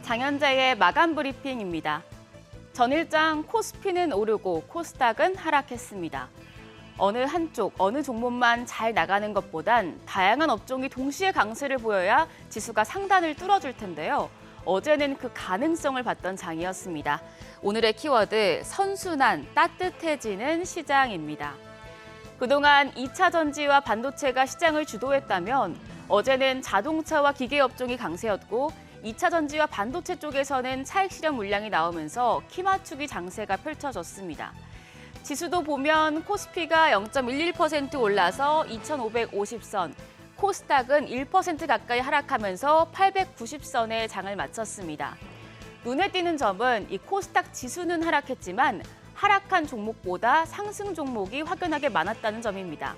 장현재의 마감 브리핑입니다. 전일장 코스피는 오르고 코스닥은 하락했습니다. 어느 한쪽, 어느 종목만 잘 나가는 것보단 다양한 업종이 동시에 강세를 보여야 지수가 상단을 뚫어줄 텐데요. 어제는 그 가능성을 봤던 장이었습니다. 오늘의 키워드, 선순환, 따뜻해지는 시장입니다. 그동안 2차 전지와 반도체가 시장을 주도했다면 어제는 자동차와 기계 업종이 강세였고 2차 전지와 반도체 쪽에서는 차익 실현 물량이 나오면서 키 맞추기 장세가 펼쳐졌습니다. 지수도 보면 코스피가 0.11% 올라서 2,550선, 코스닥은 1% 가까이 하락하면서 890선에 장을 마쳤습니다. 눈에 띄는 점은 이 코스닥 지수는 하락했지만 하락한 종목보다 상승 종목이 확연하게 많았다는 점입니다.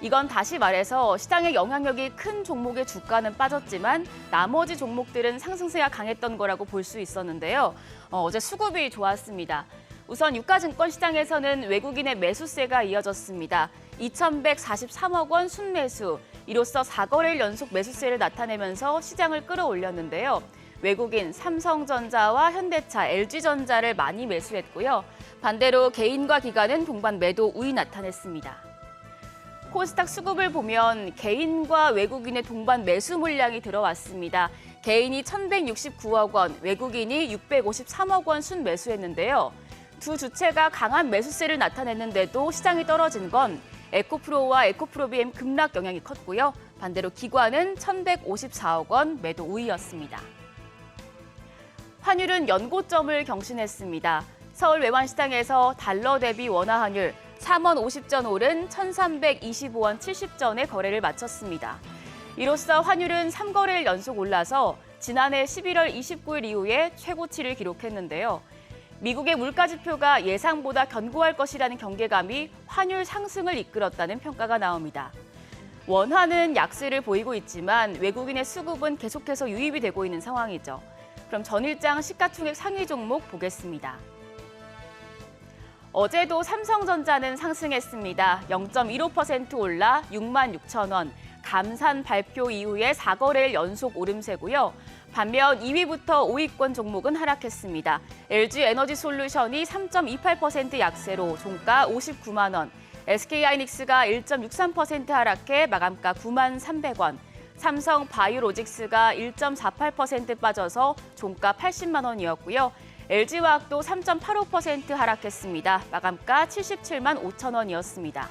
이건 다시 말해서 시장의 영향력이 큰 종목의 주가는 빠졌지만 나머지 종목들은 상승세가 강했던 거라고 볼 수 있었는데요. 어제 수급이 좋았습니다. 우선 유가증권 시장에서는 외국인의 매수세가 이어졌습니다. 2,143억 원 순매수, 이로써 4거래일 연속 매수세를 나타내면서 시장을 끌어올렸는데요. 외국인 삼성전자와 현대차, LG전자를 많이 매수했고요. 반대로 개인과 기관은 동반 매도 우위 나타냈습니다. 코스닥 수급을 보면 개인과 외국인의 동반 매수 물량이 들어왔습니다. 개인이 1,169억 원, 외국인이 653억 원 순매수했는데요. 두 주체가 강한 매수세를 나타냈는데도 시장이 떨어진 건 에코프로와 에코프로비엠 급락 영향이 컸고요. 반대로 기관은 1,154억 원 매도 우위였습니다. 환율은 연고점을 경신했습니다. 서울 외환시장에서 달러 대비 원화 환율 3원 50전 오른 1,325원 70전에 거래를 마쳤습니다. 이로써 환율은 3거래일 연속 올라서 지난해 11월 29일 이후에 최고치를 기록했는데요. 미국의 물가지표가 예상보다 견고할 것이라는 경계감이 환율 상승을 이끌었다는 평가가 나옵니다. 원화는 약세를 보이고 있지만 외국인의 수급은 계속해서 유입이 되고 있는 상황이죠. 그럼 전일장 시가총액 상위 종목 보겠습니다. 어제도 삼성전자는 상승했습니다. 0.15% 올라 66,000원. 감산 발표 이후에 4거래일 연속 오름세고요. 반면 2위부터 5위권 종목은 하락했습니다. LG에너지솔루션이 3.28% 약세로 종가 59만 원, SK하이닉스가 1.63% 하락해 마감가 9만 300원, 삼성바이오로직스가 1.48% 빠져서 종가 80만 원이었고요. LG화학도 3.85% 하락했습니다. 마감가 77만 5천 원이었습니다.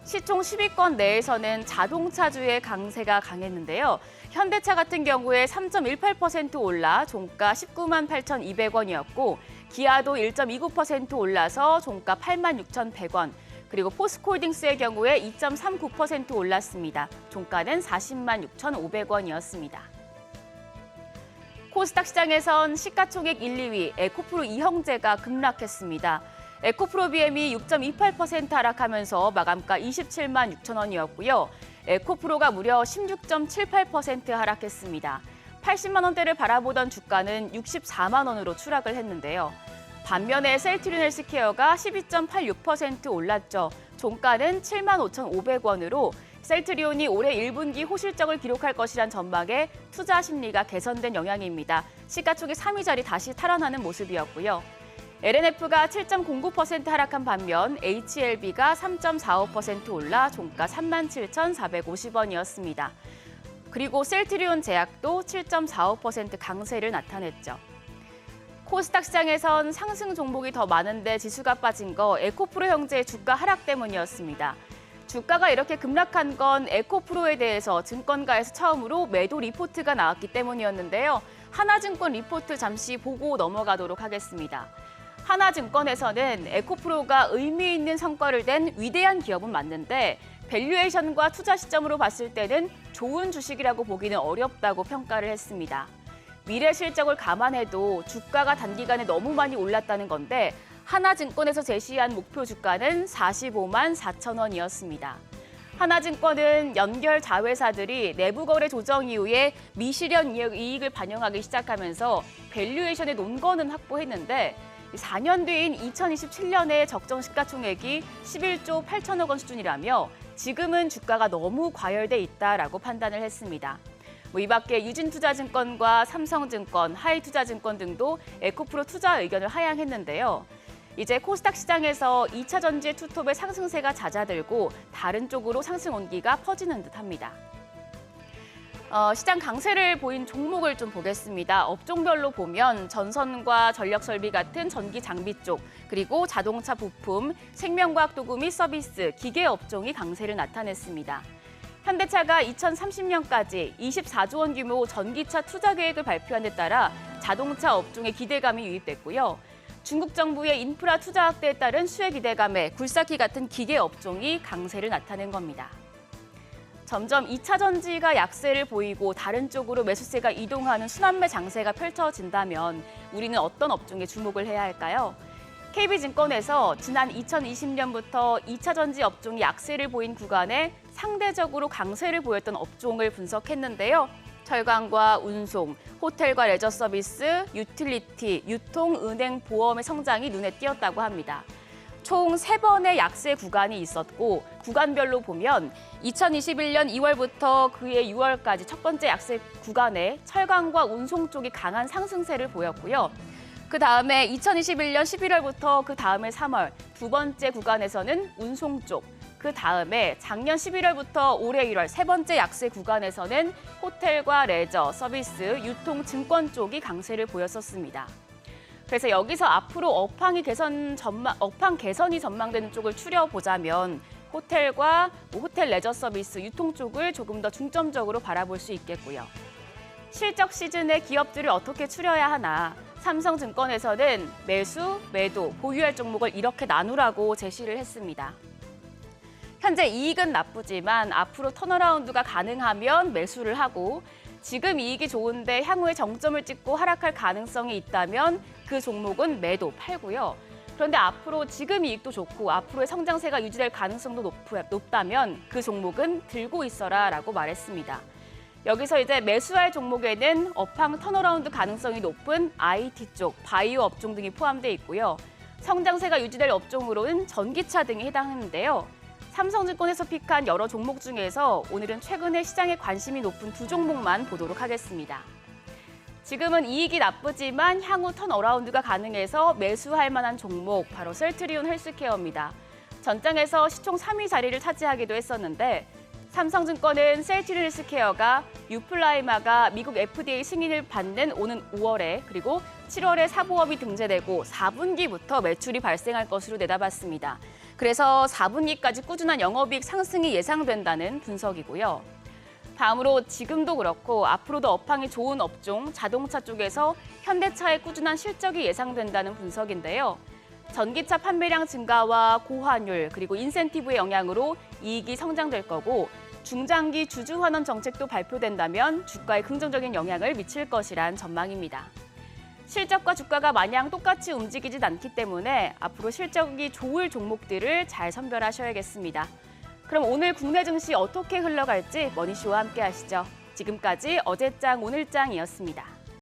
시총 10위권 내에서는 자동차주의 강세가 강했는데요. 현대차 같은 경우에 3.18% 올라 종가 19만 8,200원이었고 기아도 1.29% 올라서 종가 8만 6,100원, 그리고 포스코홀딩스의 경우에 2.39% 올랐습니다. 종가는 40만 6,500원이었습니다. 코스닥 시장에선 시가총액 1, 2위 에코프로 이형제가 급락했습니다. 에코프로비엠이 6.28% 하락하면서 마감가 27만 6천 원이었고요. 에코프로가 무려 16.78% 하락했습니다. 80만 원대를 바라보던 주가는 64만 원으로 추락을 했는데요. 반면에 셀트리온 헬스케어가 12.86% 올랐죠. 종가는 7만 5,500원으로 셀트리온이 올해 1분기 호실적을 기록할 것이란 전망에 투자 심리가 개선된 영향입니다. 시가총액 3위 자리 다시 탈환하는 모습이었고요. LNF가 7.09% 하락한 반면 HLB가 3.45% 올라 종가 37,450원이었습니다. 그리고 셀트리온 제약도 7.45% 강세를 나타냈죠. 코스닥 시장에선 상승 종목이 더 많은데 지수가 빠진 거 에코프로 형제의 주가 하락 때문이었습니다. 주가가 이렇게 급락한 건 에코프로에 대해서 증권가에서 처음으로 매도 리포트가 나왔기 때문이었는데요. 하나증권 리포트 잠시 보고 넘어가도록 하겠습니다. 하나증권에서는 에코프로가 의미 있는 성과를 낸 위대한 기업은 맞는데 밸류에이션과 투자 시점으로 봤을 때는 좋은 주식이라고 보기는 어렵다고 평가를 했습니다. 미래 실적을 감안해도 주가가 단기간에 너무 많이 올랐다는 건데 하나증권에서 제시한 목표 주가는 45만 4천 원이었습니다. 하나증권은 연결 자회사들이 내부 거래 조정 이후에 미실현 이익을 반영하기 시작하면서 밸류에이션의 논거는 확보했는데 4년 뒤인 2027년에 적정 시가총액이 11조 8천억 원 수준이라며 지금은 주가가 너무 과열돼 있다라고 판단을 했습니다. 이 밖에 유진투자증권과 삼성증권, 하이투자증권 등도 에코프로 투자 의견을 하향했는데요. 이제 코스닥 시장에서 2차 전지 투톱의 상승세가 잦아들고 다른 쪽으로 상승 온기가 퍼지는 듯합니다. 시장 강세를 보인 종목을 좀 보겠습니다. 업종별로 보면 전선과 전력설비 같은 전기 장비 쪽, 그리고 자동차 부품, 생명과학 도구 및 서비스, 기계 업종이 강세를 나타냈습니다. 현대차가 2030년까지 24조 원 규모 전기차 투자 계획을 발표한 데 따라 자동차 업종에 기대감이 유입됐고요. 중국 정부의 인프라 투자 확대에 따른 수혜 기대감에 굴삭기 같은 기계 업종이 강세를 나타낸 겁니다. 점점 2차 전지가 약세를 보이고 다른 쪽으로 매수세가 이동하는 순환매 장세가 펼쳐진다면 우리는 어떤 업종에 주목을 해야 할까요? KB증권에서 지난 2020년부터 2차 전지 업종이 약세를 보인 구간에 상대적으로 강세를 보였던 업종을 분석했는데요. 철강과 운송, 호텔과 레저 서비스, 유틸리티, 유통, 은행, 보험의 성장이 눈에 띄었다고 합니다. 총 3번의 약세 구간이 있었고 구간별로 보면 2021년 2월부터 그해 6월까지 첫 번째 약세 구간에 철강과 운송 쪽이 강한 상승세를 보였고요. 그 다음에 2021년 11월부터 그 다음에 3월 두 번째 구간에서는 운송 쪽, 그 다음에 작년 11월부터 올해 1월 세 번째 약세 구간에서는 호텔과 레저, 서비스, 유통, 증권 쪽이 강세를 보였었습니다. 그래서 여기서 앞으로 업황 개선이 전망되는 쪽을 추려보자면 호텔과 호텔 레저 서비스, 유통 쪽을 조금 더 중점적으로 바라볼 수 있겠고요. 실적 시즌에 기업들을 어떻게 추려야 하나? 삼성증권에서는 매수, 매도, 보유할 종목을 이렇게 나누라고 제시를 했습니다. 현재 이익은 나쁘지만 앞으로 턴어라운드가 가능하면 매수를 하고 지금 이익이 좋은데 향후에 정점을 찍고 하락할 가능성이 있다면 그 종목은 매도, 팔고요. 그런데 앞으로 지금 이익도 좋고 앞으로의 성장세가 유지될 가능성도 높다면 그 종목은 들고 있어라라고 말했습니다. 여기서 이제 매수할 종목에는 업황 턴어라운드 가능성이 높은 IT 쪽, 바이오 업종 등이 포함되어 있고요. 성장세가 유지될 업종으로는 전기차 등이 해당하는데요. 삼성증권에서 픽한 여러 종목 중에서 오늘은 최근에 시장에 관심이 높은 두 종목만 보도록 하겠습니다. 지금은 이익이 나쁘지만 향후 턴어라운드가 가능해서 매수할 만한 종목, 바로 셀트리온 헬스케어입니다. 전장에서 시총 3위 자리를 차지하기도 했었는데 삼성증권은 셀트리온 헬스케어가 유플라이마가 미국 FDA 승인을 받는 오는 5월에 그리고 7월에 사보험이 등재되고 4분기부터 매출이 발생할 것으로 내다봤습니다. 그래서 4분기까지 꾸준한 영업이익 상승이 예상된다는 분석이고요. 다음으로 지금도 그렇고 앞으로도 업황이 좋은 업종, 자동차 쪽에서 현대차의 꾸준한 실적이 예상된다는 분석인데요. 전기차 판매량 증가와 고환율 그리고 인센티브의 영향으로 이익이 성장될 거고 중장기 주주환원 정책도 발표된다면 주가에 긍정적인 영향을 미칠 것이란 전망입니다. 실적과 주가가 마냥 똑같이 움직이진 않기 때문에 앞으로 실적이 좋을 종목들을 잘 선별하셔야겠습니다. 그럼 오늘 국내 증시 어떻게 흘러갈지 머니쇼와 함께 하시죠. 지금까지 어제장 오늘장이었습니다.